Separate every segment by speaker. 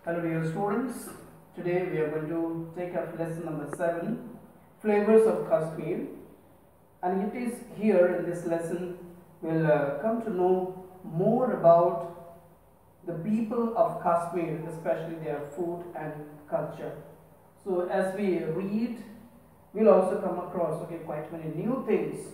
Speaker 1: Hello dear students, today we are going to take up lesson number 7, Flavors of Kashmir, and it is here in this lesson we'll come to know more about the people of Kashmir, especially their food and culture. So as we read, we'll also come across quite many new things,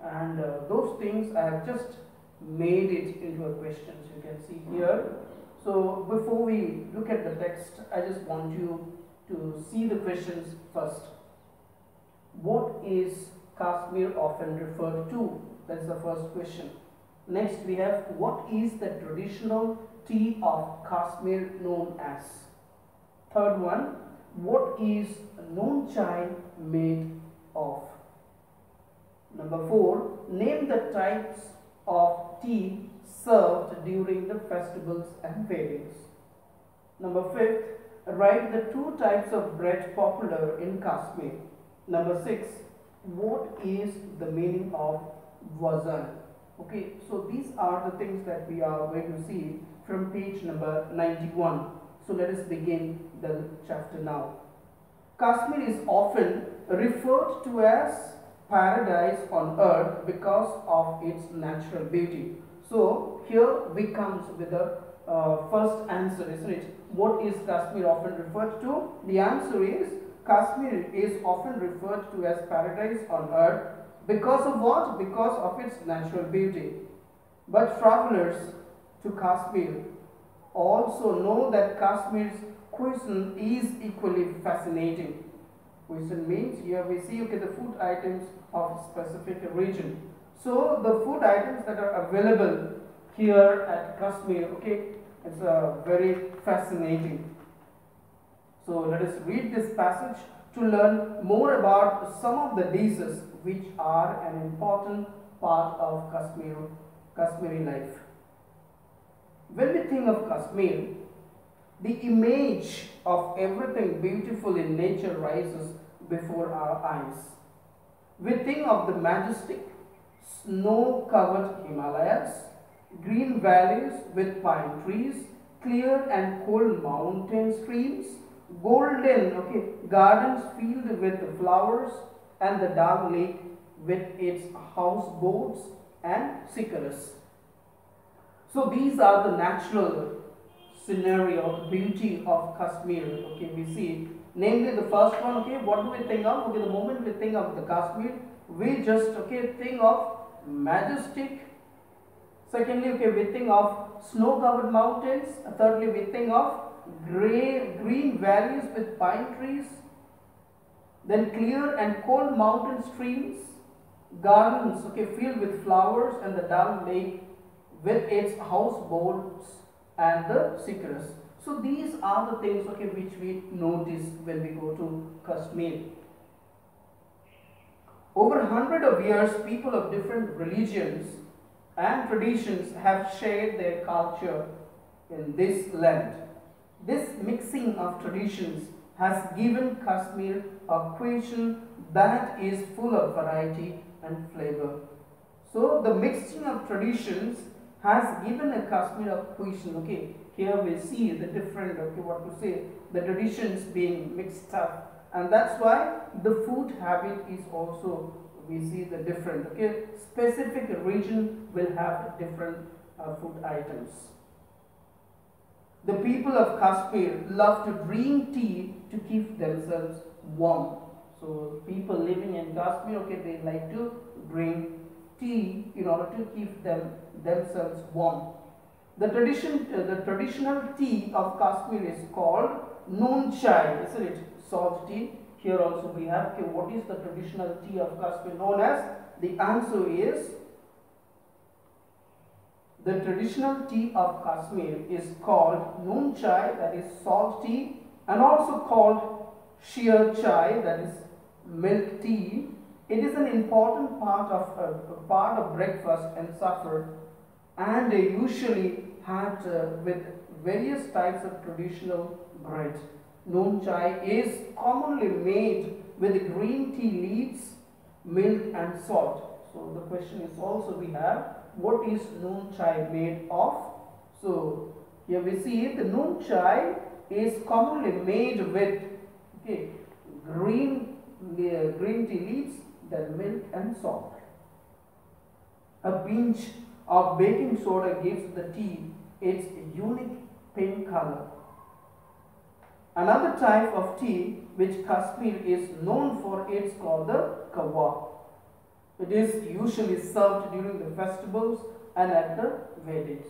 Speaker 1: and those things I have just made it into a question. So you can see here. So before we look at the text, I just want you to see the questions first. What is Kashmir often referred to? That's the first question. Next we have, what is the traditional tea of Kashmir known as? Third one, what is noon chai made of? Number 4, name the types of tea served during the festivals and weddings. Number 5, write the 2 types of bread popular in Kashmir. Number 6, what is the meaning of wazan? Okay, so these are the things that we are going to see from page number 91. So let us begin the chapter now. Kashmir is often referred to as paradise on earth because of its natural beauty. So here we come with the first answer, isn't it? What is Kashmir often referred to? The answer is Kashmir is often referred to as paradise on earth because of what? Because of its natural beauty. But travelers to Kashmir also know that Kashmir's cuisine is equally fascinating. Cuisine means here we see the food items of specific region. So the food items that are available here at Kashmir, it's very fascinating. So let us read this passage to learn more about some of the dishes which are an important part of Kashmiri life. When we think of Kashmir, the image of everything beautiful in nature rises before our eyes. We think of the majestic snow-covered Himalayas, green valleys with pine trees, clear and cold mountain streams, golden gardens filled with flowers, and the Dal Lake with its houseboats and cicadas. So these are the natural scenario, beauty of Kashmir. We see, namely the first one. What do we think of? The moment we think of the Kashmir, we just think of majestic. Secondly, we think of snow-covered mountains. Thirdly, we think of green valleys with pine trees. Then clear and cold mountain streams, gardens filled with flowers, and the Dal Lake with its houseboats and the cicadas. So these are the things which we notice when we go to Kashmir. Over 100 of years, people of different religions and traditions have shared their culture in this land. This mixing of traditions has given Kashmir a cuisine that is full of variety and flavor. So the mixing of traditions has given a Kashmir a cuisine. Here we see the different, the traditions being mixed up, and that's why the food habit is also, we see the different. Specific region will have different food items. The people of Kashmir love to drink tea to keep themselves warm. So people living in Kashmir, they like to drink tea in order to keep themselves warm. The traditional tea of Kashmir is called noon chai, isn't it? Salt tea. Here also we have, what is the traditional tea of Kashmir known as? The answer is, the traditional tea of Kashmir is called noon chai, that is salt tea, and also called sheer chai, that is milk tea. It is an important part of breakfast and supper, and usually had with various types of traditional bread. Noon chai is commonly made with green tea leaves, milk and salt. So the question is also we have, what is noon chai made of? So Here we see the noon chai is commonly made with green tea leaves, then milk and salt. A pinch of baking soda gives the tea its unique pink color. Another type of tea which Kashmir is known for is called the kahwa. It is usually served during the festivals and at the weddings.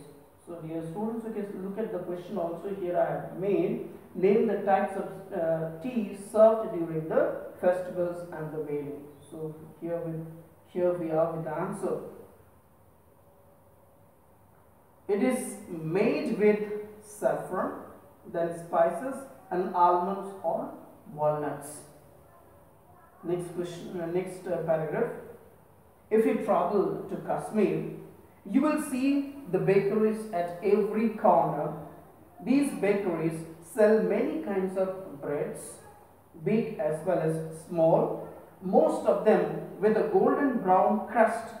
Speaker 1: So dear students, you can look at the question also here I have made. Name the types of tea served during the festivals and the weddings. So here we are with the answer. It is made with saffron, then spices and almonds or walnuts. Next question, next paragraph. If you travel to Kashmir, you will see the bakeries at every corner. These bakeries sell many kinds of breads, big as well as small, most of them with a golden brown crust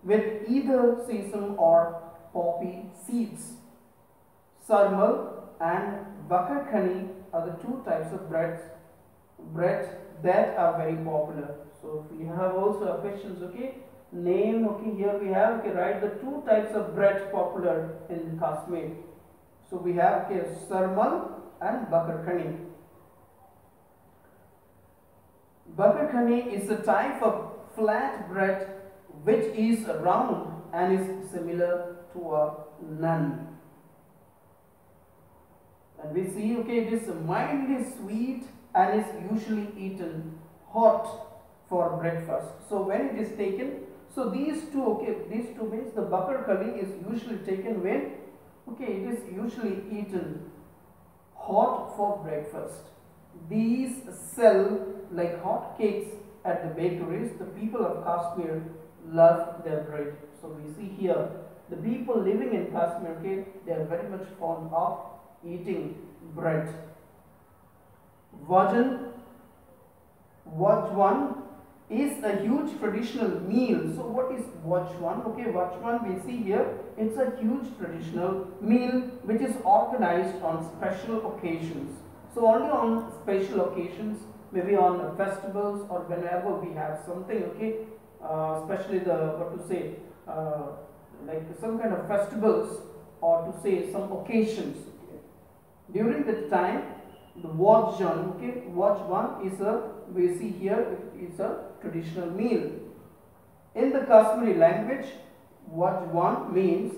Speaker 1: with either sesame or poppy seeds. Sarmal and bakar khani are the two types of bread that are very popular. So we have also a questions, name, here we have, write the two types of bread popular in Kashmir. So we have sarmal and bakar khani. Bakar khani is a type of flat bread which is round and is similar to a naan. And we see, it is mildly sweet and is usually eaten hot for breakfast. So when it is taken, so these two means the bakar khani is usually taken when, it is usually eaten hot for breakfast. These sell like hot cakes at the bakeries. The people of Kashmir love their bread. So we see here, the people living in Kashmir, they are very much fond of eating bread. Vajwan is a huge traditional meal. So what is Vajwan? Vajwan we see here, it's a huge traditional meal which is organized on special occasions. So only on special occasions, maybe on festivals or whenever we have something, especially like some kind of festivals or to say some occasions. During that time, the Vajwan is we see here, it's a traditional meal. In the Kashmiri language, Vajwan means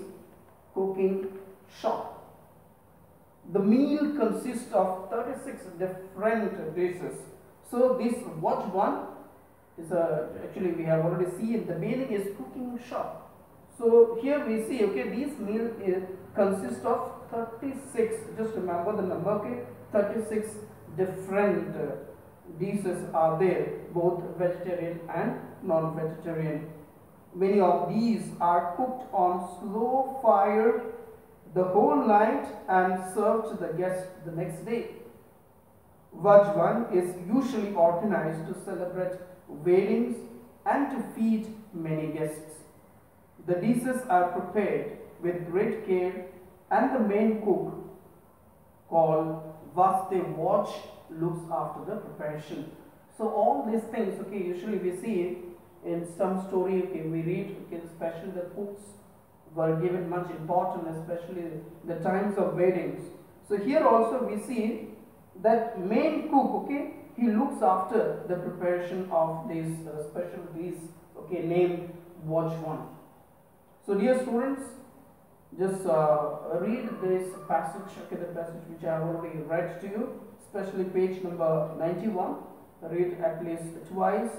Speaker 1: cooking shop. The meal consists of 36 different dishes. So this Vajwan is actually we have already seen the meaning is cooking shop. So here we see, this meal consists of 36, just remember the number, 36 different dishes are there, both vegetarian and non-vegetarian. Many of these are cooked on slow fire the whole night and served to the guests the next day. Vajwan is usually organized to celebrate weddings and to feed many guests. The dishes are prepared with great care and the main cook called Vaste Watch looks after the preparation. So all these things, usually we see in some story, we read, especially the cooks were given much importance, especially the times of weddings. So here also we see that main cook, he looks after the preparation of these special dish, named Vajwan. So dear students, just read this passage, the passage which I have already read to you, especially page number 91. Read at least twice.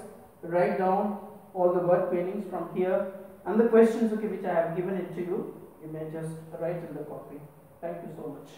Speaker 1: Write down all the word meanings from here and the questions which I have given it to you. You may just write in the copy. Thank you so much.